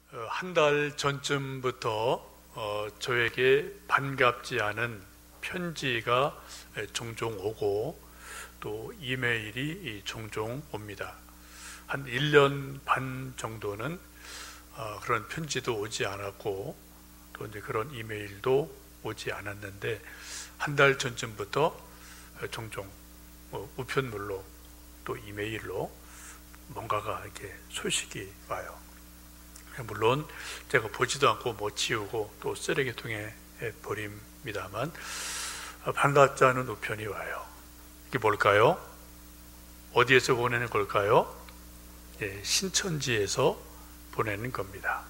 한 달 전쯤부터 저에게 반갑지 않은 편지가 종종 오고 또 이메일이 종종 옵니다. 한 1년 반 정도는 그런 편지도 오지 않았고 또 이제 그런 이메일도 오지 않았는데 한 달 전쯤부터 종종 우편물로 또 이메일로 뭔가가 이렇게 소식이 와요. 물론 제가 보지도 않고 못 치우고 또 쓰레기통에 버립니다만 반갑지 않은 우편이 와요. 이게 뭘까요? 어디에서 보내는 걸까요? 신천지에서 보내는 겁니다.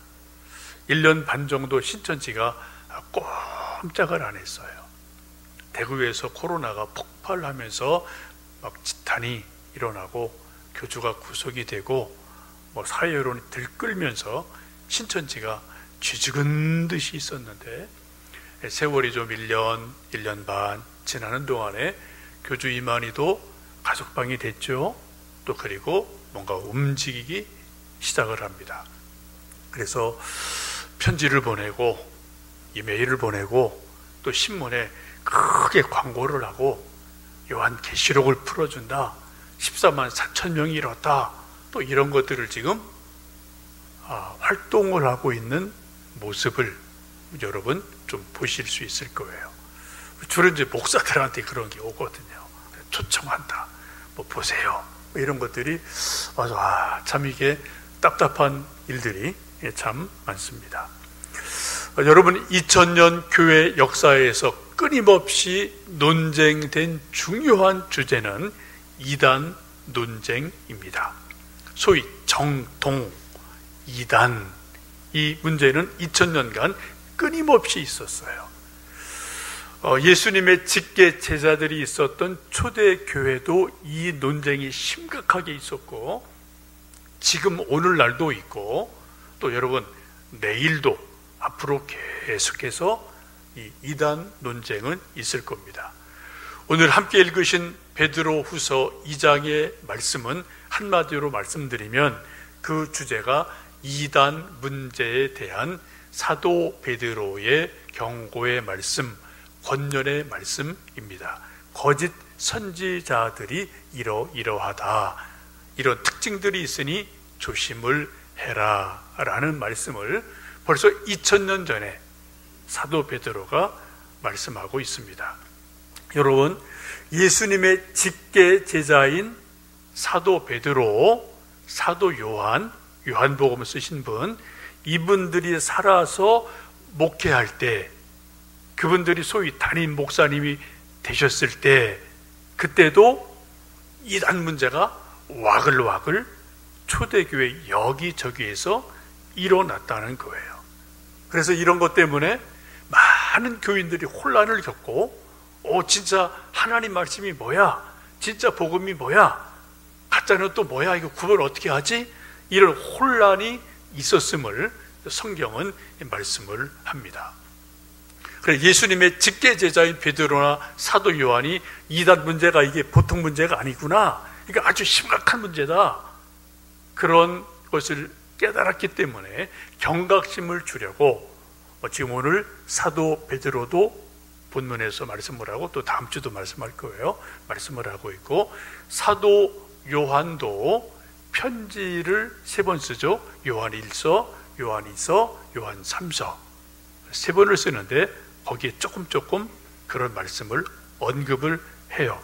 1년 반 정도 신천지가 꼼짝을 안 했어요. 대구에서 코로나가 폭발하면서 막 지탄이 일어나고 교주가 구속이 되고 사회 여론이 들끓면서 신천지가 쥐죽은 듯이 있었는데 세월이 좀 1년 반 지나는 동안에 교주 이만희도 가석방이 됐죠. 또 그리고 뭔가 움직이기 시작을 합니다. 그래서 편지를 보내고 이메일을 보내고 또 신문에 크게 광고를 하고 요한계시록을 풀어준다, 14만 4천 명이 이뤘다, 또 이런 것들을 지금 활동을 하고 있는 모습을 여러분 좀 보실 수 있을 거예요. 주로 이제 목사들한테 그런 게 오거든요. 초청한다, 보세요, 이런 것들이 와서 참 이게 답답한 일들이 참 많습니다. 여러분, 2000년 교회 역사에서 끊임없이 논쟁된 중요한 주제는 이단 논쟁입니다. 소위 정동, 이단, 이 문제는 2000년간 끊임없이 있었어요. 예수님의 직계 제자들이 있었던 초대교회도 이 논쟁이 심각하게 있었고 지금 오늘날도 있고 또 여러분 내일도 앞으로 계속해서 이 이단 논쟁은 있을 겁니다. 오늘 함께 읽으신 베드로후서 2장의 말씀은 한마디로 말씀드리면 그 주제가 이단 문제에 대한 사도 베드로의 경고의 말씀, 권면의 말씀입니다. 거짓 선지자들이 이러이러하다, 이런 특징들이 있으니 조심을 해라 라는 말씀을 벌써 2000년 전에 사도 베드로가 말씀하고 있습니다. 여러분, 예수님의 직계 제자인 사도 베드로, 사도 요한, 요한복음을 쓰신 분, 이분들이 살아서 목회할 때, 그분들이 소위 담임 목사님이 되셨을 때, 그때도 이단 문제가 와글와글 초대교회 여기저기에서 일어났다는 거예요. 그래서 이런 것 때문에 많은 교인들이 혼란을 겪고 진짜 하나님 말씀이 뭐야? 진짜 복음이 뭐야? 가짜는 또 뭐야? 이거 구분 어떻게 하지? 이런 혼란이 있었음을 성경은 말씀을 합니다. 그래서 예수님의 직계 제자인 베드로나 사도 요한이 이단 문제가 이게 보통 문제가 아니구나, 이게 아주 심각한 문제다, 그런 것을 깨달았기 때문에 경각심을 주려고 지금 오늘 사도 베드로도 본문에서 말씀을 하고 또 다음 주도 말씀할 거예요. 말씀을 하고 있고 사도 요한도 편지를 3번 쓰죠. 요한 1서, 요한 2서, 요한 3서 3번을 쓰는데 거기에 조금 그런 말씀을 언급을 해요.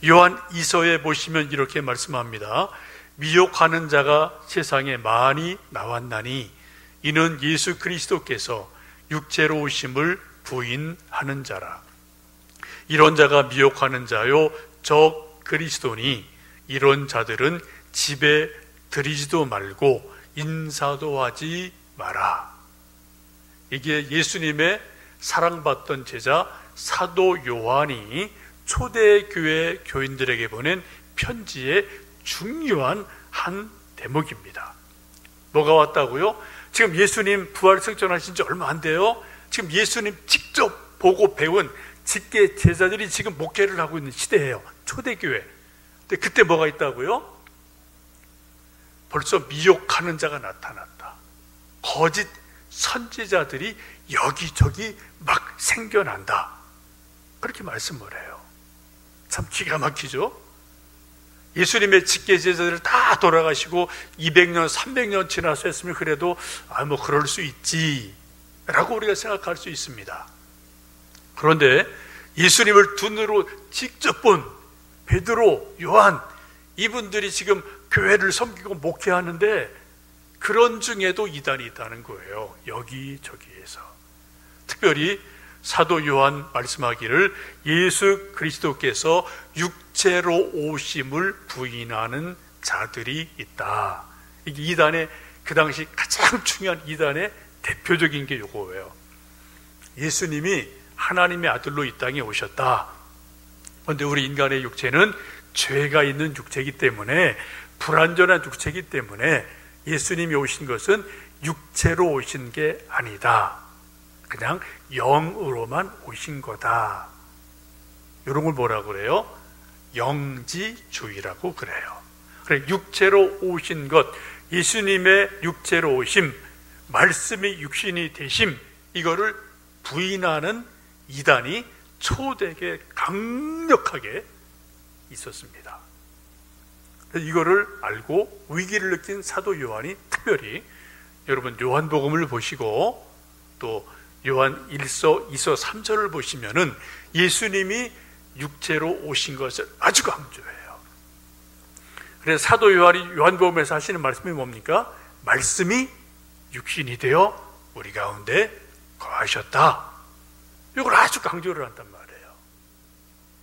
요한 2서에 보시면 이렇게 말씀합니다. 미혹하는 자가 세상에 많이 나왔나니 이는 예수 그리스도께서 육체로 오심을 부인하는 자라. 이런 자가 미혹하는 자요 적 그리스도니 이런 자들은 집에 들이지도 말고 인사도 하지 마라. 이게 예수님의 사랑받던 제자 사도 요한이 초대교회 교인들에게 보낸 편지의 중요한 한 대목입니다. 뭐가 왔다고요? 지금 예수님 부활 승천하신 지 얼마 안 돼요. 지금 예수님 직접 보고 배운 직계 제자들이 지금 목회를 하고 있는 시대예요. 초대교회. 근데 그때 뭐가 있다고요? 벌써 미혹하는 자가 나타났다. 거짓 선지자들이 여기저기 막 생겨난다. 그렇게 말씀을 해요. 참 기가 막히죠? 예수님의 직계 제자들 다 돌아가시고 200년, 300년 지나서 했으면 그래도 뭐 그럴 수 있지 라고 우리가 생각할 수 있습니다. 그런데 예수님을 두 눈으로 직접 본 베드로, 요한, 이분들이 지금 교회를 섬기고 목회하는데 그런 중에도 이단이 있다는 거예요. 여기저기에서. 특별히 사도 요한 말씀하기를 예수 그리스도께서 육체로 오심을 부인하는 자들이 있다. 이게 이단의, 그 당시 가장 중요한 이단의 대표적인 게 요거예요. 예수님이 하나님의 아들로 이 땅에 오셨다. 그런데 우리 인간의 육체는 죄가 있는 육체이기 때문에, 불완전한 육체이기 때문에 예수님이 오신 것은 육체로 오신 게 아니다. 그냥 영으로만 오신 거다. 이런 걸 뭐라고 그래요? 영지주의라고 그래요. 그래, 육체로 오신 것, 예수님의 육체로 오심, 말씀이 육신이 되심, 이거를 부인하는 이단이 초대에 강력하게 있었습니다. 이거를 알고 위기를 느낀 사도 요한이 특별히, 여러분 요한복음을 보시고 또 요한 1서, 2서, 3서를 보시면은 예수님이 육체로 오신 것을 아주 강조해요. 그래서 사도 요한이 요한복음에서 하시는 말씀이 뭡니까? 말씀이 육신이 되어 우리 가운데 거하셨다. 이걸 아주 강조를 한단 말이에요.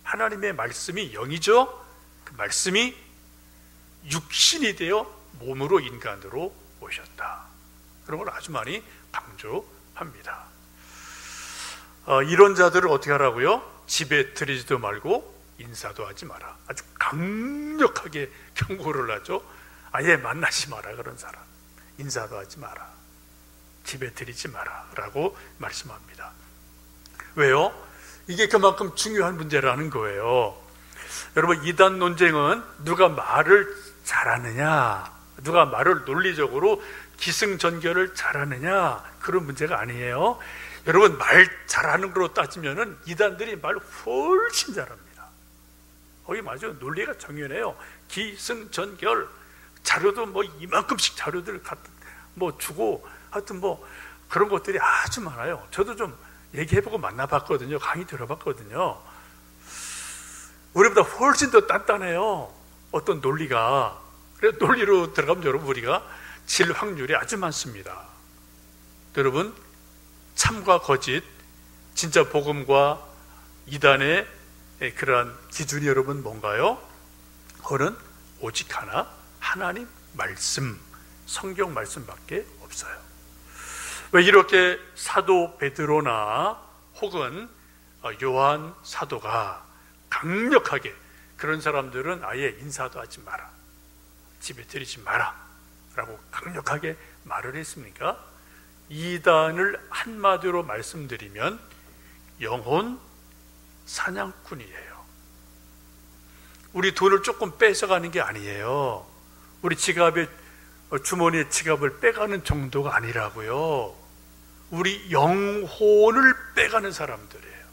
하나님의 말씀이 영이죠. 그 말씀이 육신이 되어 몸으로, 인간으로 오셨다. 그런 걸 아주 많이 강조합니다. 이런 자들을 어떻게 하라고요? 집에 들이지도 말고 인사도 하지 마라. 아주 강력하게 경고를 하죠. 아예 만나지 마라. 그런 사람 인사도 하지 마라, 집에 들이지 마라 라고 말씀합니다. 왜요? 이게 그만큼 중요한 문제라는 거예요. 여러분, 이단 논쟁은 누가 말을 잘하느냐, 누가 말을 논리적으로 기승전결을 잘하느냐, 그런 문제가 아니에요. 여러분, 말 잘하는 거로 따지면은 이단들이 말 훨씬 잘합니다. 거기 맞아요. 논리가 정연해요. 기승전결, 자료도 뭐 이만큼씩 자료들 뭐 주고, 하여튼 뭐 그런 것들이 아주 많아요. 저도 좀 얘기해보고 만나봤거든요. 강의 들어봤거든요. 우리보다 훨씬 더 단단해요. 어떤 논리가. 그래서 논리로 들어가면 여러분, 우리가 질 확률이 아주 많습니다. 여러분, 참과 거짓, 진짜 복음과 이단의 그러한 기준이 여러분 뭔가요? 그거는 오직 하나, 하나님 말씀, 성경 말씀밖에 없어요. 왜 이렇게 사도 베드로나 혹은 요한 사도가 강력하게, 그런 사람들은 아예 인사도 하지 마라, 집에 들이지 마라 라고 강력하게 말을 했습니까? 이단을 한마디로 말씀드리면 영혼 사냥꾼이에요. 우리 돈을 조금 뺏어가는 게 아니에요. 우리 지갑에, 주머니에 지갑을 빼가는 정도가 아니라고요. 우리 영혼을 빼가는 사람들이에요.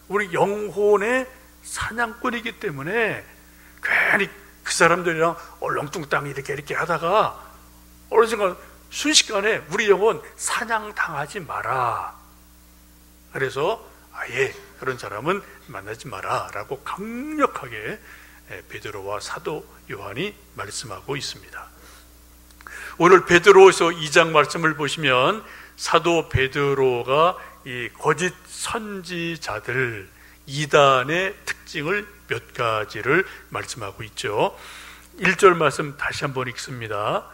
우리 영혼의 사냥꾼이기 때문에 괜히 그 사람들이랑 얼렁뚱땅 이렇게 하다가 어느 순간 순식간에 우리 영혼 사냥당하지 마라. 그래서 아예 그런 사람은 만나지 마라 라고 강력하게 베드로와 사도 요한이 말씀하고 있습니다. 오늘 베드로서 2장 말씀을 보시면 사도 베드로가 이 거짓 선지자들, 이단의 특징을 몇 가지를 말씀하고 있죠. 1절 말씀 다시 한번 읽습니다.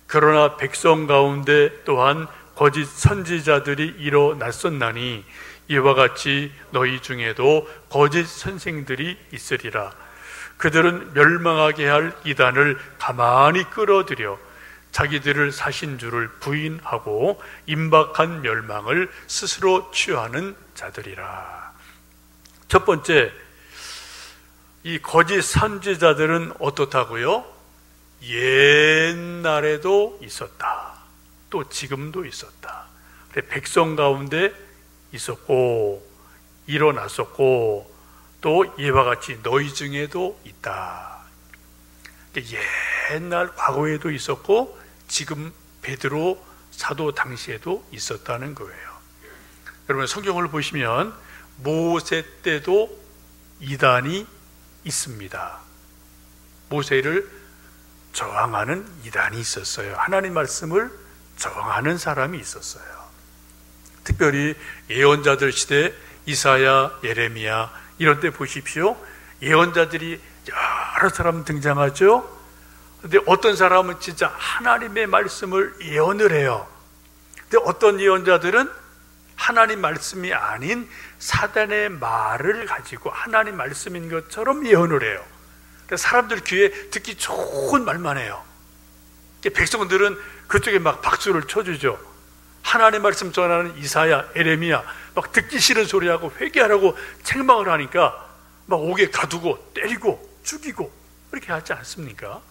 그러나 백성 가운데 또한 거짓 선지자들이 일어났었나니 이와 같이 너희 중에도 거짓 선생들이 있으리라. 그들은 멸망하게 할 이단을 가만히 끌어들여 자기들을 사신 줄을 부인하고 임박한 멸망을 스스로 취하는 자들이라. 첫 번째, 이 거짓 선지자들은 어떻다고요? 옛날에도 있었다. 또 지금도 있었다. 그래, 백성 가운데 있었고 일어났었고 또 이와 같이 너희 중에도 있다. 옛날 과거에도 있었고 지금 베드로 사도 당시에도 있었다는 거예요. 여러분 성경을 보시면 모세 때도 이단이 있습니다. 모세를 저항하는 이단이 있었어요. 하나님 말씀을 저항하는 사람이 있었어요. 특별히 예언자들 시대 이사야, 예레미야 이런 때 보십시오. 예언자들이 여러 사람 등장하죠. 근데 어떤 사람은 진짜 하나님의 말씀을 예언을 해요. 근데 어떤 예언자들은 하나님 말씀이 아닌 사단의 말을 가지고 하나님 말씀인 것처럼 예언을 해요. 사람들 귀에 듣기 좋은 말만 해요. 백성들은 그쪽에 막 박수를 쳐주죠. 하나님 말씀 전하는 이사야, 에레미야 막 듣기 싫은 소리하고 회개하라고 책망을 하니까 막 옥에 가두고 때리고 죽이고 그렇게 하지 않습니까?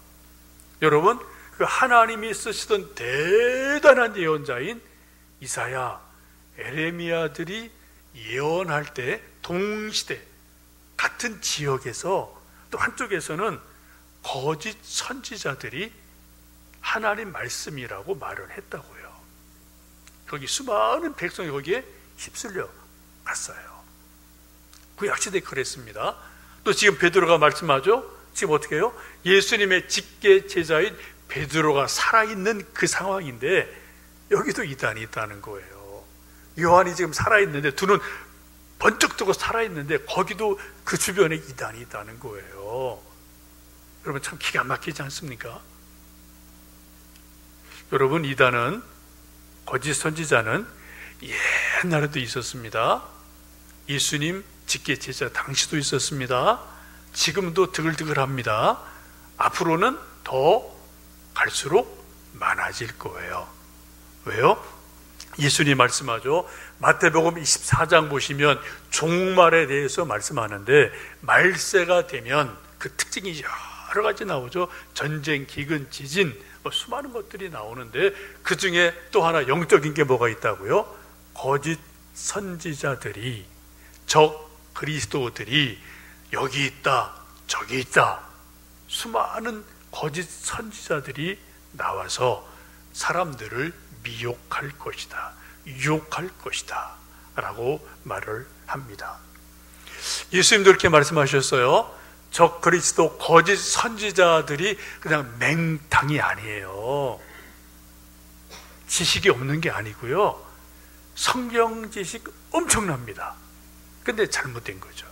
여러분, 그 하나님이 쓰시던 대단한 예언자인 이사야, 에레미야들이 예언할 때 동시대 같은 지역에서 또 한쪽에서는 거짓 선지자들이 하나님 말씀이라고 말을 했다고요. 거기 수많은 백성이 거기에 휩쓸려 갔어요. 구약시대에 그랬습니다. 또 지금 베드로가 말씀하죠. 지금 어떻게 해요? 예수님의 직계 제자인 베드로가 살아있는 그 상황인데 여기도 이단이 있다는 거예요. 요한이 지금 살아있는데 두 눈 번쩍 뜨고 살아있는데 거기도 그 주변에 이단이 있다는 거예요. 여러분 참 기가 막히지 않습니까? 여러분 이단은 거짓 선지자는 옛날에도 있었습니다. 예수님 직계 제자 당시도 있었습니다. 지금도 드글드글합니다. 앞으로는 더 갈수록 많아질 거예요. 왜요? 예수님 말씀하죠. 마태복음 24장 보시면 종말에 대해서 말씀하는데 말세가 되면 그 특징이 여러 가지 나오죠. 전쟁, 기근, 지진 수많은 것들이 나오는데 그 중에 또 하나 영적인 게 뭐가 있다고요? 거짓 선지자들이, 적 그리스도들이 여기 있다 저기 있다 수많은 거짓 선지자들이 나와서 사람들을 미혹할 것이다, 유혹할 것이다 라고 말을 합니다. 예수님도 이렇게 말씀하셨어요. 적 그리스도 거짓 선지자들이 그냥 맹탕이 아니에요. 지식이 없는 게 아니고요, 성경 지식 엄청납니다. 근데 잘못된 거죠.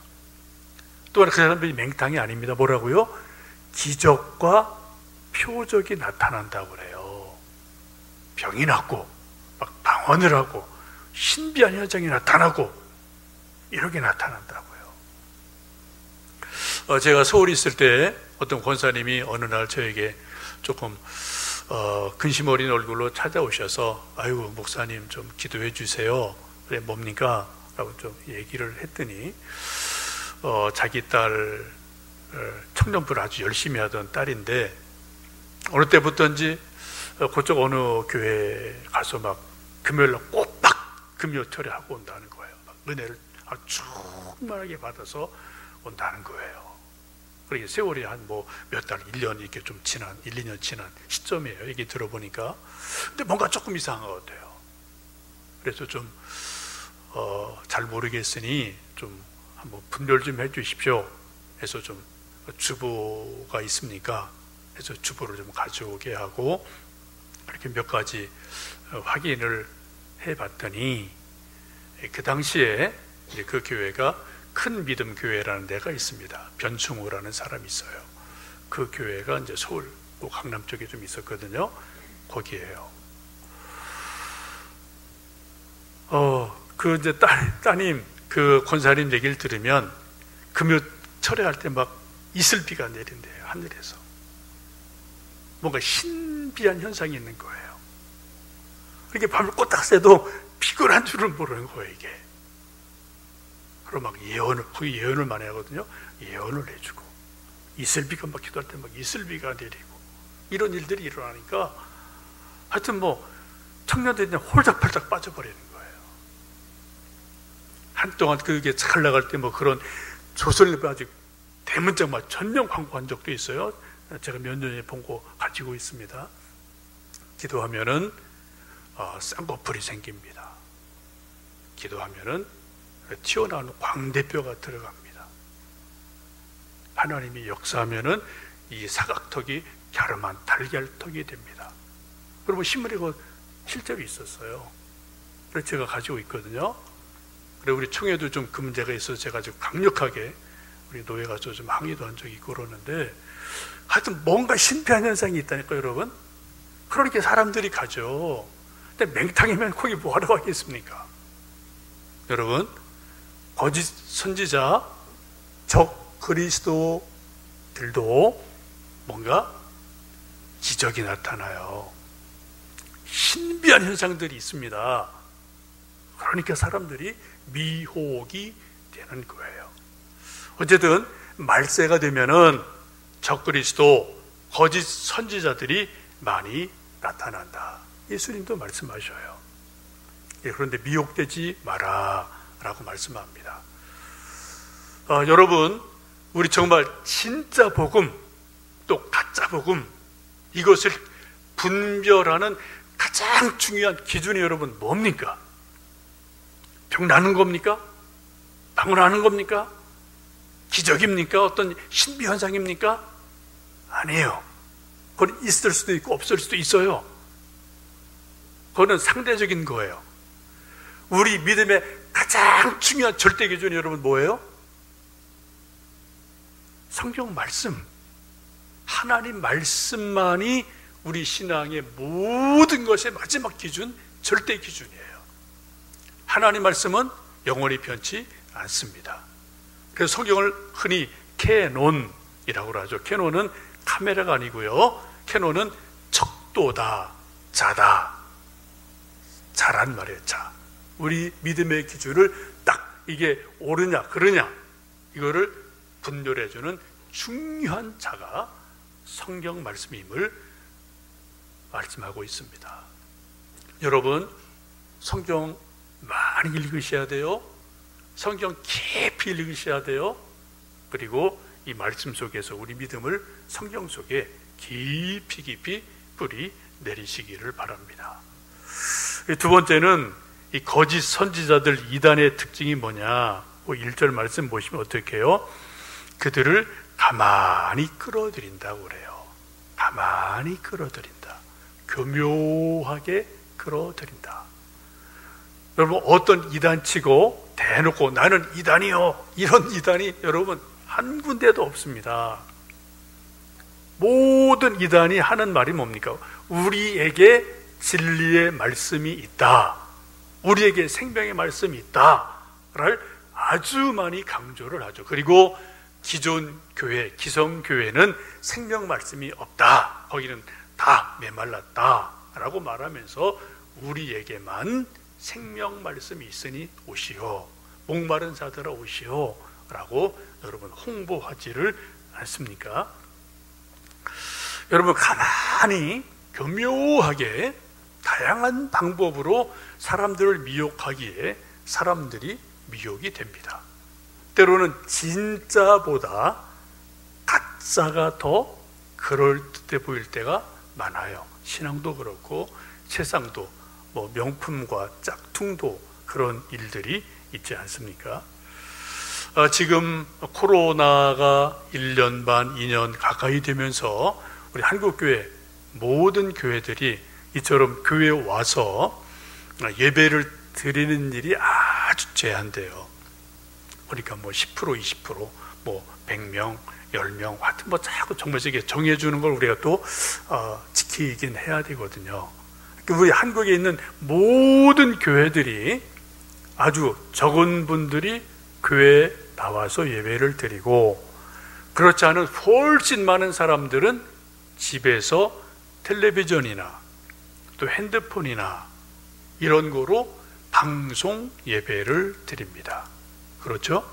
또한 그 사람들이 맹탕이 아닙니다. 뭐라고요? 기적과 표적이 나타난다고 그래요. 병이 낫고 막 방언을 하고 신비한 현상이 나타나고 이렇게 나타난다고요. 제가 서울에 있을 때 어떤 권사님이 어느 날 저에게 조금 근심 어린 얼굴로 찾아오셔서 아이고 목사님 좀 기도해 주세요. 그래 뭡니까? 라고 좀 얘기를 했더니 자기 딸 청년부를 아주 열심히 하던 딸인데 어느 때부터인지 그쪽 어느 교회에 가서 막 금요일날 꼬박 금요철에 하고 온다는 거예요. 막 은혜를 아주 충만하게 받아서 온다는 거예요. 그러게 세월이 한 몇 달, 1년 이렇게 좀 지난, 1, 2년 지난 시점이에요. 얘기 들어보니까. 근데 뭔가 조금 이상한 것 같아요. 그래서 좀 잘 모르겠으니 좀 한번 분별 좀 해주십시오. 해서 좀 주보가 있습니까? 해서 주보를 좀 가져오게 하고 이렇게 몇 가지 확인을 해봤더니 그 당시에 이제 그 교회가 큰 믿음 교회라는 데가 있습니다. 변충우라는 사람이 있어요. 그 교회가 이제 서울 강남 쪽에 좀 있었거든요. 거기에요. 그 이제 따님 그 권사님 얘기를 들으면 금요 철회할 때 막 이슬비가 내린대요. 하늘에서 뭔가 신비한 현상이 있는 거예요. 이렇게 밤을 꼬딱 새도 피곤한 줄을 모르는 거예요. 이게. 그리고 막 거기 예언을 많이 하거든요. 예언을 해주고 이슬비가 막 기도할 때 막 이슬비가 내리고 이런 일들이 일어나니까 하여튼 청년들이 그냥 홀짝팔짝 빠져버리는 거예요. 한동안 그게 잘 나갈 때 뭐 그런 조선일보 아주 대문짝 막 전면 광고한 적도 있어요. 제가 몇 년 전에 본 거 가지고 있습니다. 기도하면은 쌍꺼풀이 생깁니다. 기도하면은 튀어나오는 광대뼈가 들어갑니다. 하나님이 역사하면은 이 사각턱이 갸름한 달걀턱이 됩니다. 여러분 신문에 그 실제로 있었어요. 그래서 제가 가지고 있거든요. 그리고 우리 총회도 좀 그 문제가 있어서 제가 좀 강력하게 우리 노예 가서 좀 항의도 한 적이 있고 그러는데, 하여튼 뭔가 신비한 현상이 있다니까요, 여러분. 그러니까 사람들이 가죠. 근데 맹탕이면 거기 뭐하러 가겠습니까? 여러분, 거짓 선지자, 적 그리스도들도 뭔가 기적이 나타나요. 신비한 현상들이 있습니다. 그러니까 사람들이 미혹이 되는 거예요. 어쨌든 말세가 되면은 적그리스도, 거짓 선지자들이 많이 나타난다. 예수님도 말씀하셔요. 그런데 미혹되지 마라 라고 말씀합니다. 여러분, 우리 정말 진짜 복음 또 가짜 복음, 이것을 분별하는 가장 중요한 기준이 여러분 뭡니까? 병 나는 겁니까? 방언하는 겁니까? 기적입니까? 어떤 신비현상입니까? 아니에요. 그건 있을 수도 있고 없을 수도 있어요. 그거는 상대적인 거예요. 우리 믿음의 가장 중요한 절대 기준이 여러분 뭐예요? 성경 말씀, 하나님 말씀만이 우리 신앙의 모든 것의 마지막 기준, 절대 기준이에요. 하나님 말씀은 영원히 변치 않습니다. 그래서 성경을 흔히 캐논이라고 하죠. 캐논은 카메라가 아니고요, 캐논은 척도다, 자다, 자란 말이에요. 자, 우리 믿음의 기준을 딱 이게 옳으냐 그르냐 이거를 분별해주는 중요한 자가 성경 말씀임을 말씀하고 있습니다. 여러분, 성경 많이 읽으셔야 돼요. 성경 깊이 읽으셔야 돼요. 그리고 이 말씀 속에서 우리 믿음을 성경 속에 깊이 뿌리 내리시기를 바랍니다. 두 번째는 이 거짓 선지자들 이단의 특징이 뭐냐? 1절 말씀 보시면 어떻게 해요? 그들을 가만히 끌어들인다고 그래요. 가만히 끌어들인다. 교묘하게 끌어들인다. 여러분, 어떤 이단치고 대놓고 나는 이단이요, 이런 이단이 여러분 한 군데도 없습니다. 모든 이단이 하는 말이 뭡니까? 우리에게 진리의 말씀이 있다, 우리에게 생명의 말씀이 있다를 아주 많이 강조를 하죠. 그리고 기존 교회, 기성교회는 생명 말씀이 없다, 거기는 다 메말랐다 라고 말하면서 우리에게만 생명 말씀이 있으니 오시오, 목마른 자들아 오시오 라고 여러분 홍보하지를 않습니까? 여러분, 가만히 교묘하게 다양한 방법으로 사람들을 미혹하기에 사람들이 미혹이 됩니다. 때로는 진짜보다 가짜가 더 그럴듯해 보일 때가 많아요. 신앙도 그렇고 세상도, 뭐 명품과 짝퉁도 그런 일들이 있지 않습니까? 지금 코로나가 1년 반, 2년 가까이 되면서 우리 한국교회 모든 교회들이 이처럼 교회에 와서 예배를 드리는 일이 아주 제한돼요. 그러니까 뭐 10%, 20%, 뭐 100명, 10명, 하여튼 뭐 자꾸 정말 이게 정해주는 걸 우리가 또 지키긴 해야 되거든요. 우리 한국에 있는 모든 교회들이 아주 적은 분들이 교회에 나와서 예배를 드리고, 그렇지 않은 훨씬 많은 사람들은 집에서 텔레비전이나 또 핸드폰이나 이런 거로 방송 예배를 드립니다. 그렇죠?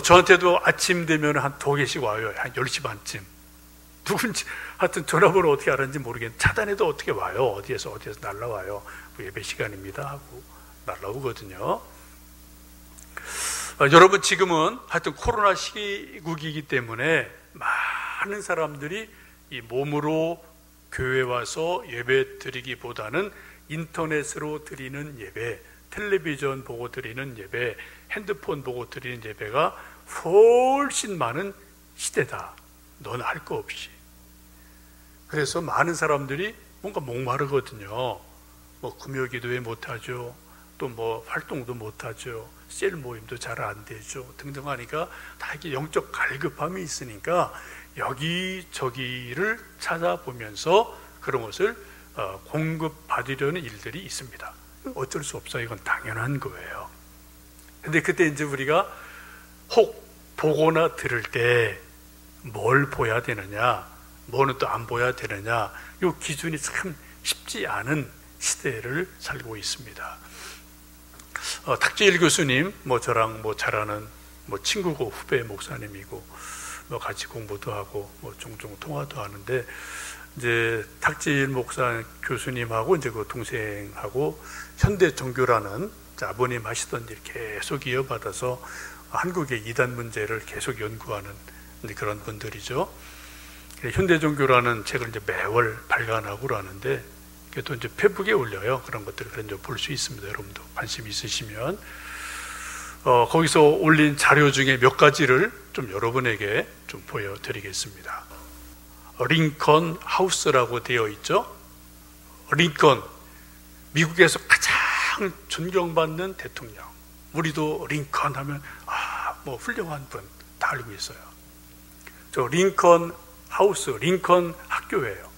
저한테도 아침 되면 한 2개씩 와요. 한 10시 반쯤. 누군지 하여튼 전화번호 어떻게 알았는지 모르겠는데 차단해도 어떻게 와요. 어디에서 날라와요. 뭐 예배 시간입니다 하고 날라오거든요. 여러분 지금은 하여튼 코로나 시국이기 때문에 많은 사람들이 이 몸으로 교회 와서 예배 드리기보다는 인터넷으로 드리는 예배, 텔레비전 보고 드리는 예배, 핸드폰 보고 드리는 예배가 훨씬 많은 시대다. 넌 할 거 없이. 그래서 많은 사람들이 뭔가 목마르거든요. 뭐 금요기도회 못하죠. 또 뭐 활동도 못하죠. 셀 모임도 잘 안 되죠. 등등 하니까 다 이게 영적 갈급함이 있으니까 여기저기를 찾아보면서 그런 것을 공급받으려는 일들이 있습니다. 어쩔 수 없어요. 이건 당연한 거예요. 근데 그때 이제 우리가 혹 보거나 들을 때 뭘 보야 되느냐, 뭐는 또 안 보야 되느냐, 이 기준이 참 쉽지 않은 시대를 살고 있습니다. 탁재일 교수님, 뭐 저랑 뭐 잘 아는 뭐 친구고 후배 목사님이고 뭐 같이 공부도 하고 뭐 종종 통화도 하는데 이제 탁재일 목사 교수님하고 이제 그 동생하고 현대종교라는 아버님 하시던 일 계속 이어받아서 한국의 이단 문제를 계속 연구하는 그런 분들이죠. 현대종교라는 책을 이제 매월 발간하고 그러는데 또 이제 페북에 올려요. 그런 것들을 그런 볼 수 있습니다. 여러분도 관심 있으시면 거기서 올린 자료 중에 몇 가지를 좀 여러분에게 좀 보여드리겠습니다. 링컨 하우스라고 되어 있죠. 링컨, 미국에서 가장 존경받는 대통령. 우리도 링컨 하면 뭐 훌륭한 분 다 알고 있어요. 저 링컨 하우스, 링컨 학교예요.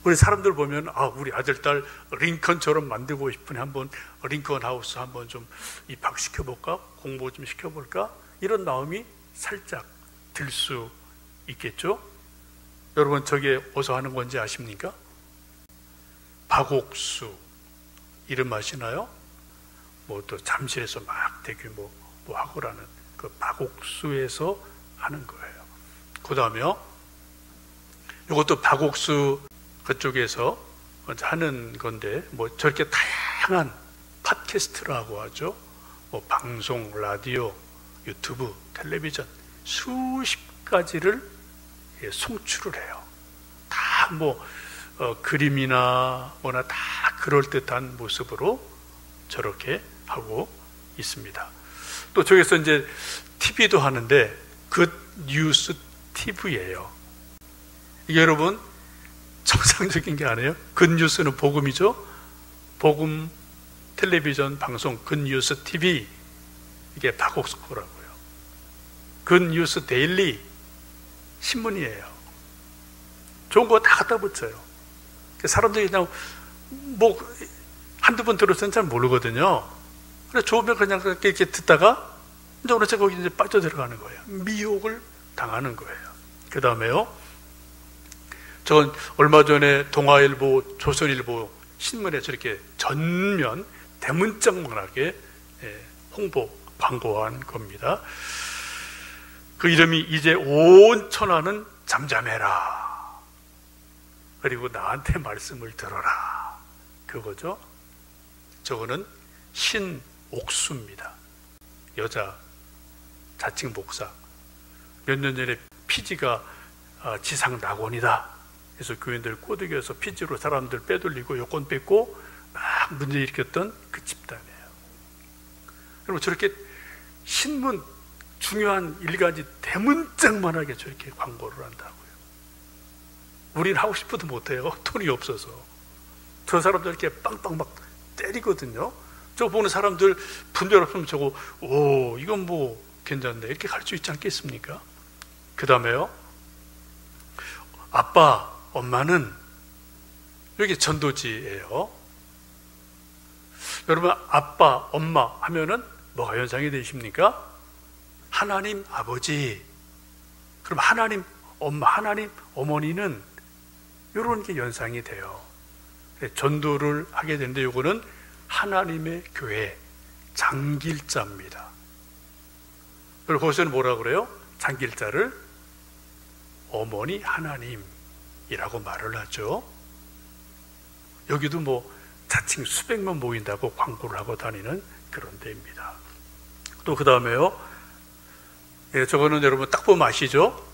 우리 사람들 보면 우리 아들 딸 링컨처럼 만들고 싶으니 한번 링컨 하우스 한번 좀 입학시켜 볼까? 공부 좀 시켜볼까? 이런 마음이 살짝 들 수 있겠죠? 여러분 저게 어디서 하는 건지 아십니까? 박옥수 이름 아시나요? 뭐 또 잠실에서 막 대규모 뭐 하고라는 그 박옥수에서 하는 거예요. 그 다음에요. 이것도 박옥수 그쪽에서 하는 건데 뭐 저렇게 다양한 팟캐스트라고 하죠. 뭐 방송, 라디오, 유튜브, 텔레비전 수십 가지를 송출을 해요. 다 뭐 그림이나 뭐나 다 그럴듯한 모습으로 저렇게 하고 있습니다. 또 저기서 이제 TV도 하는데 굿 뉴스 TV예요. 이게 여러분 정상적인 게 아니에요. 굿 뉴스는 복음이죠. 복음 텔레비전 방송 굿 뉴스 TV 이게 박옥수 거라고요. 굿 뉴스 데일리 신문이에요. 좋은 거 다 갖다 붙여요. 사람들이 그냥 뭐 한두 번 들었으면 잘 모르거든요. 그래서 좋으면 그냥 이렇게 듣다가 이제 어느새 거기 이제 빠져들어가는 거예요. 미혹을 당하는 거예요. 그 다음에요. 저건 얼마 전에 동아일보, 조선일보 신문에 저렇게 전면 대문짝만하게 홍보, 광고한 겁니다. 그 이름이 이제 온 천하는 잠잠해라. 그리고 나한테 말씀을 들어라. 그거죠. 저거는 신옥수입니다. 여자 자칭 목사. 몇 년 전에 피지가 지상 낙원이다. 그래서 교인들 꼬드겨서 피지로 사람들 빼돌리고 여권 뺏고 막 문제 일으켰던 그 집단이에요. 그리고 저렇게 신문 중요한 일가지 대문짝만하게 저렇게 광고를 한다고요. 우린 하고 싶어도 못해요. 돈이 없어서. 저 사람들 이렇게 빵빵 막 때리거든요. 저 보는 사람들 분별 없으면 저거 이건 뭐 괜찮네 이렇게 갈 수 있지 않겠습니까? 그 다음에요. 아빠, 엄마는 여기 전도지예요. 여러분 아빠, 엄마 하면은 뭐가 연상이 되십니까? 하나님 아버지. 그럼 하나님 엄마, 하나님 어머니는 이런 게 연상이 돼요. 전도를 하게 되는데 이거는 하나님의 교회 장길자입니다. 그리고 거기서는 뭐라 그래요? 장길자를 어머니 하나님이라고 말을 하죠. 여기도 뭐 자칭 수백만 모인다고 광고를 하고 다니는 그런 데입니다. 또 그 다음에요. 예, 저거는 여러분 딱 보면 아시죠?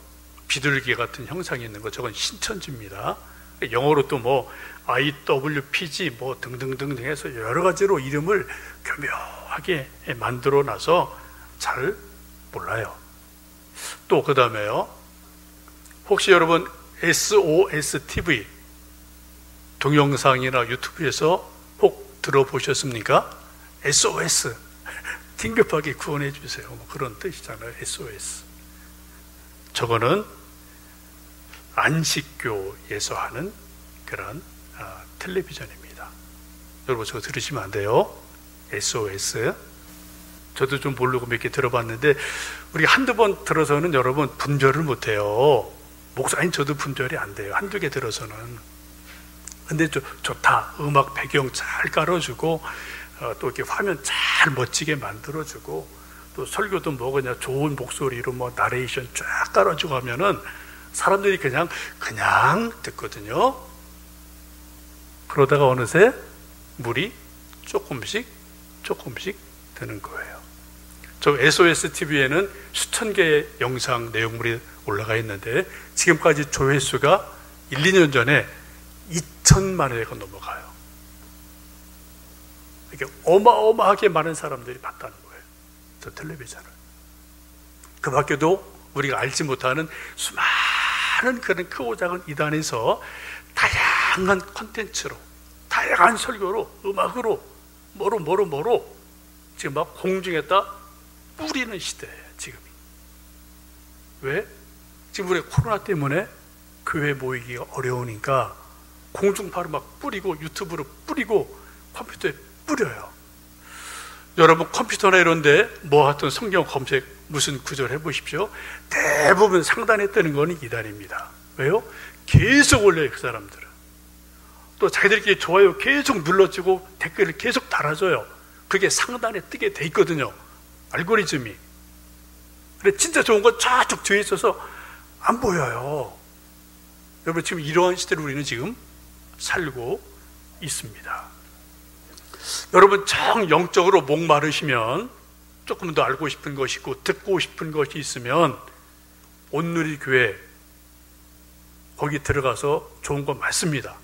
비둘기 같은 형상이 있는 거, 저건 신천지입니다. 영어로 또 뭐 IWPG 뭐 등등등 해서 여러 가지로 이름을 교묘하게 만들어 놔서 잘 몰라요. 또 그 다음에요. 혹시 여러분 SOSTV 동영상이나 유튜브에서 혹 들어보셨습니까? SOS 긴급하게 구원해 주세요. 뭐 그런 뜻이잖아요. SOS. 저거는 안식교에서 하는 그런 텔레비전입니다. 여러분 저거 들으시면 안 돼요. SOS. 저도 좀 모르고 몇 개 들어봤는데 우리 한두 번 들어서는 여러분 분별을 못해요. 목사님 저도 분별이 안 돼요. 한두 개 들어서는. 근데 좋다. 음악 배경 잘 깔아주고 또 이렇게 화면 잘 멋지게 만들어주고 또 설교도 뭐 그냥 좋은 목소리로 뭐 나레이션 쫙 깔아주고 하면은 사람들이 그냥 듣거든요. 그러다가 어느새 물이 조금씩 드는 거예요. 저 SOS TV에는 수천 개의 영상 내용물이 올라가 있는데 지금까지 조회수가 1, 2년 전에 2천만 회가 넘어가요. 이게 어마어마하게 많은 사람들이 봤다는 거예요. 저 텔레비전을. 그 밖에도 우리가 알지 못하는 수많은 그런 크고 작은 이단에서 다양한 콘텐츠로, 다양한 설교로, 음악으로, 뭐로 지금 막 공중에다 뿌리는 시대예요, 지금이. 왜? 지금 우리 코로나 때문에 교회 모이기가 어려우니까 공중파로 막 뿌리고 유튜브로 뿌리고 컴퓨터에 뿌려요. 여러분 컴퓨터나 이런데 뭐 하여튼 성경 검색 무슨 구절 해보십시오. 대부분 상단에 뜨는 거는 이단입니다. 왜요? 계속 올려요, 그 사람들은. 또 자기들끼리 좋아요 계속 눌러주고 댓글을 계속 달아줘요. 그게 상단에 뜨게 돼 있거든요, 알고리즘이. 그래 진짜 좋은 건 저쪽 뒤에 있어서 안 보여요. 여러분 지금 이러한 시대를 우리는 지금 살고 있습니다. 여러분 정 영적으로 목마르시면 조금 더 알고 싶은 것이 있고 듣고 싶은 것이 있으면 온누리교회 거기 들어가서 좋은 거 많습니다.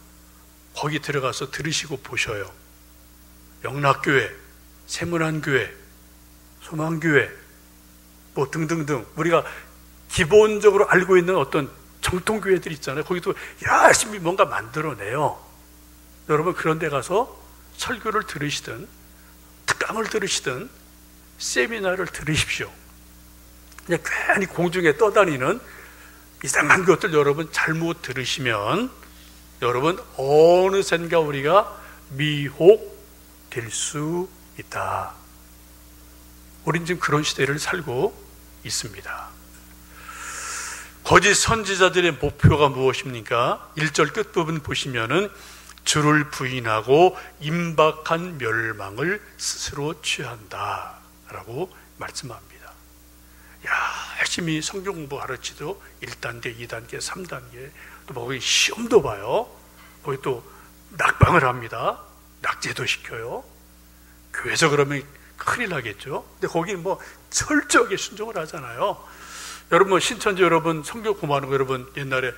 거기 들어가서 들으시고 보셔요. 영락교회, 세문안교회, 소망교회 뭐 등등등 우리가 기본적으로 알고 있는 어떤 정통교회들 있잖아요. 거기도 열심히 뭔가 만들어내요. 여러분 그런 데 가서 설교를 들으시든 특강을 들으시든 세미나를 들으십시오. 그냥 괜히 공중에 떠다니는 이상한 것들 여러분 잘못 들으시면 여러분 어느샌가 우리가 미혹될 수 있다. 우린 지금 그런 시대를 살고 있습니다. 거짓 선지자들의 목표가 무엇입니까? 1절 끝부분 보시면은 주를 부인하고 임박한 멸망을 스스로 취한다 라고 말씀합니다. 열심히 성경 공부 가르치도 1단계, 2단계, 3단계 또 거기 시험도 봐요. 거기 또 낙방을 합니다. 낙제도 시켜요. 교회에서 그러면 큰일 나겠죠. 근데 거기는 뭐 철저하게 순종을 하잖아요. 여러분 신천지 여러분 성경 공부하는 거 여러분 옛날에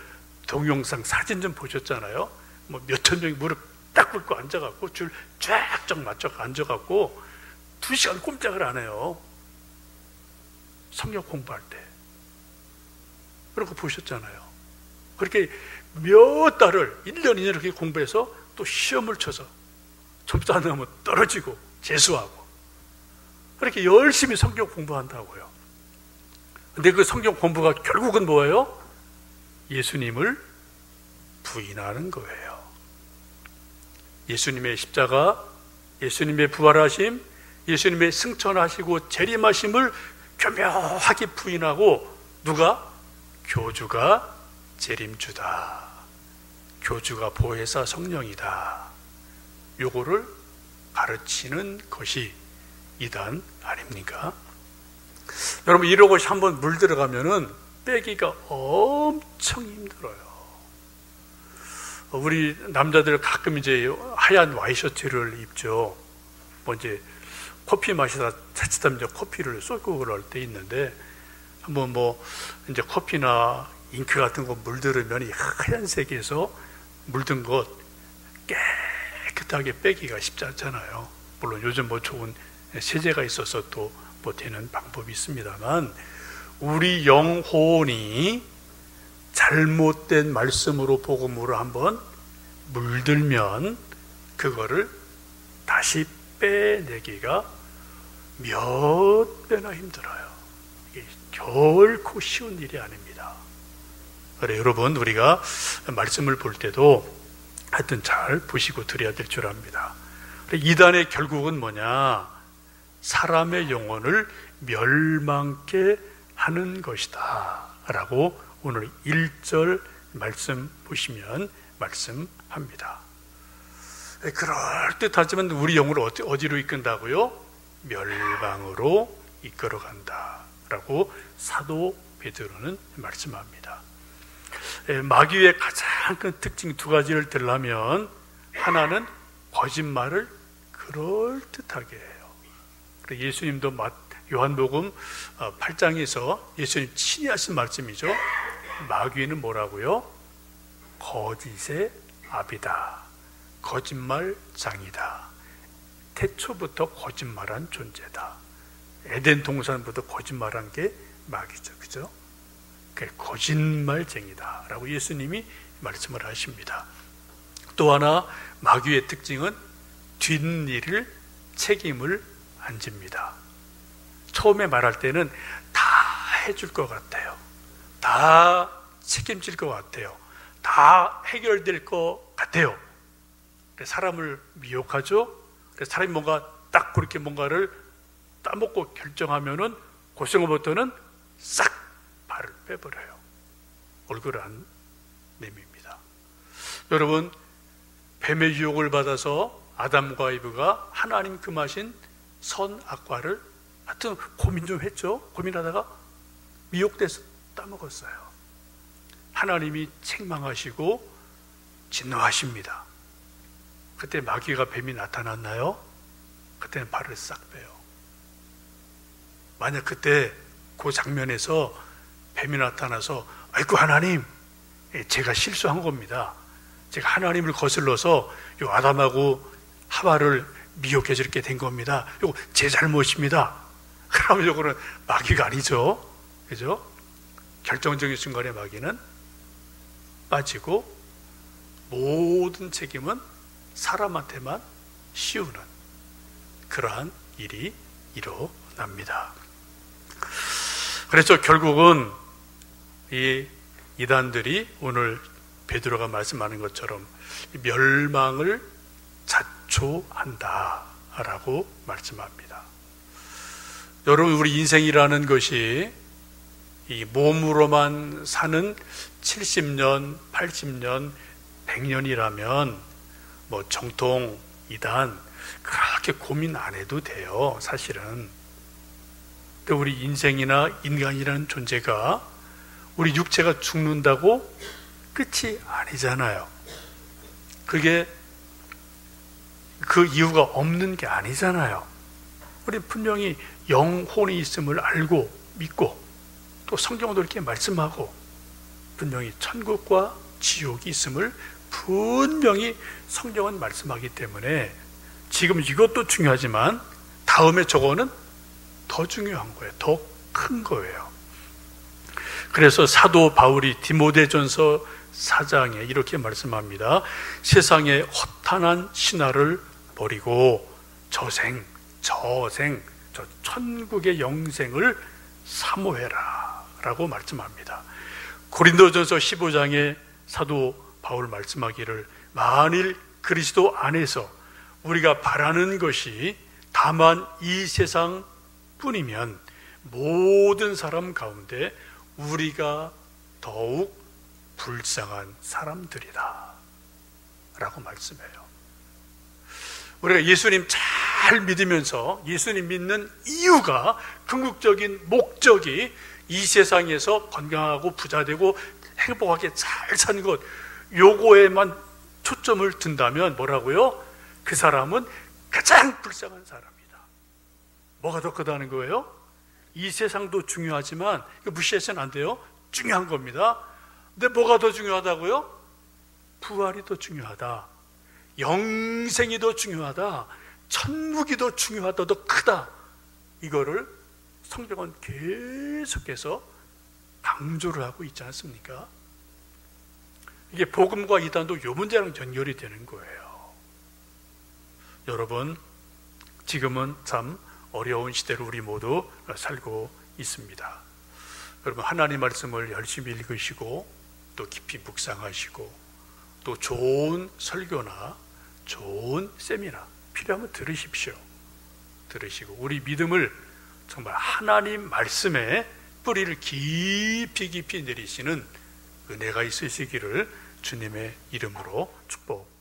동영상 사진 좀 보셨잖아요. 뭐 몇천 명이 무릎 딱 꿇고 앉아갖고 줄 쫙쫙 맞춰 앉아갖고 2시간 꼼짝을 안 해요. 성경 공부할 때. 그런 거 보셨잖아요. 그렇게 몇 달을 1년, 2년 이렇게 공부해서 또 시험을 쳐서 점수 안 나오면 떨어지고 재수하고 그렇게 열심히 성경 공부한다고요. 근데 그 성경 공부가 결국은 뭐예요? 예수님을 부인하는 거예요. 예수님의 십자가, 예수님의 부활하심, 예수님의 승천하시고 재림하심을 교묘하게 부인하고 누가? 교주가 재림주다. 교주가 보혜사 성령이다. 요거를 가르치는 것이 이단 아닙니까? 여러분 이러고 한번 물 들어가면은 빼기가 엄청 힘들어요. 우리 남자들 가끔 이제 하얀 와이셔츠를 입죠. 뭐 이제 커피 마시다 자칫하면 이제 커피를 쏟고 그럴 때 있는데, 한번 뭐 이제 커피나 잉크 같은 거 물들으면 이 하얀색에서 물든 것 깨끗하게 빼기가 쉽지 않잖아요. 물론 요즘 뭐 좋은 세제가 있어서 또 뭐 되는 방법이 있습니다만, 우리 영혼이 잘못된 말씀으로 복음으로 한번 물들면 그거를 다시 빼내기가 몇 배나 힘들어요. 이게 결코 쉬운 일이 아닙니다. 그래, 여러분, 우리가 말씀을 볼 때도 하여튼 잘 보시고 드려야 될 줄 압니다. 이단의 결국은 뭐냐? 사람의 영혼을 멸망케 하는 것이다 라고 오늘 1절 말씀 보시면 말씀합니다. 그럴듯하지만 우리 영혼을 어디로 이끈다고요? 멸망으로 이끌어간다 라고 사도 베드로는 말씀합니다. 마귀의 가장 큰 특징 두 가지를 들려면, 하나는 거짓말을 그럴듯하게 해요. 예수님도 요한복음 8장에서 예수님 친히 하신 말씀이죠. 마귀는 뭐라고요? 거짓의 아비다, 거짓말장이다. 태초부터 거짓말한 존재다. 에덴 동산부터 거짓말한 게 마귀죠, 그죠? 거짓말쟁이다 라고 예수님이 말씀을 하십니다. 또 하나, 마귀의 특징은 뒷일을 책임을 안 집니다. 처음에 말할 때는 다 해줄 것 같아요. 다 책임질 것 같아요. 다 해결될 것 같아요. 사람을 미혹하죠. 사람이 뭔가 딱 그렇게 뭔가를 따먹고 결정하면은 고생 후부터는 싹 발을 빼버려요. 얼굴을 안 내밉니다. 여러분, 뱀의 유혹을 받아서 아담과 이브가 하나님 금하신 선악과를 하여튼 고민 좀 했죠. 고민하다가 미혹돼서 따먹었어요. 하나님이 책망하시고 진노하십니다. 그때 마귀가 뱀이 나타났나요? 그때는 발을 싹 빼요. 만약 그때 그 장면에서 뱀이 나타나서, 아이고 하나님, 제가 실수한 겁니다. 제가 하나님을 거슬러서 요 아담하고 하와를 미혹해 저렇게 된 겁니다. 이거 제 잘못입니다. 그러면 이거는 마귀가 아니죠. 그죠? 결정적인 순간에 마귀는 빠지고 모든 책임은 사람한테만 씌우는 그러한 일이 일어납니다. 그래서 결국은 이 이단들이 오늘 베드로가 말씀하는 것처럼 멸망을 자초한다라고 말씀합니다. 여러분, 우리 인생이라는 것이 이 몸으로만 사는 70년, 80년, 100년이라면 뭐 정통, 이단 그렇게 고민 안 해도 돼요, 사실은. 근데 우리 인생이나 인간이라는 존재가 우리 육체가 죽는다고 끝이 아니잖아요. 그게 그 이유가 없는 게 아니잖아요. 우리 분명히 영혼이 있음을 알고 믿고 또 성경도 이렇게 말씀하고 분명히 천국과 지옥이 있음을 분명히 성경은 말씀하기 때문에 지금 이것도 중요하지만 다음에 저거는 더 중요한 거예요. 더 큰 거예요. 그래서 사도 바울이 디모데전서 4장에 이렇게 말씀합니다. 세상의 허탄한 신화를 버리고 저 천국의 영생을 사모해라 라고 말씀합니다. 고린도전서 15장에 사도 바울 말씀하기를, 만일 그리스도 안에서 우리가 바라는 것이 다만 이 세상 뿐이면 모든 사람 가운데 우리가 더욱 불쌍한 사람들이다 라고 말씀해요. 우리가 예수님 잘 믿으면서 예수님 믿는 이유가, 궁극적인 목적이 이 세상에서 건강하고 부자되고 행복하게 잘 사는 것, 요거에만 초점을 둔다면 뭐라고요? 그 사람은 가장 불쌍한 사람이다. 뭐가 더 크다는 거예요? 이 세상도 중요하지만 이거 무시해서는 안 돼요. 중요한 겁니다. 근데 뭐가 더 중요하다고요? 부활이 더 중요하다. 영생이 더 중요하다. 천국이 더 중요하다. 더 크다. 이거를 성경은 계속해서 강조를 하고 있지 않습니까? 이게 복음과 이단도 이 문제랑 연결이 되는 거예요. 여러분, 지금은 참 어려운 시대를 우리 모두 살고 있습니다. 여러분, 하나님 말씀을 열심히 읽으시고 또 깊이 묵상하시고 또 좋은 설교나 좋은 세미나 필요하면 들으십시오. 들으시고 우리 믿음을 정말 하나님 말씀에 뿌리를 깊이 깊이 내리시는 은혜가 있으시기를 주님의 이름으로 축복합니다.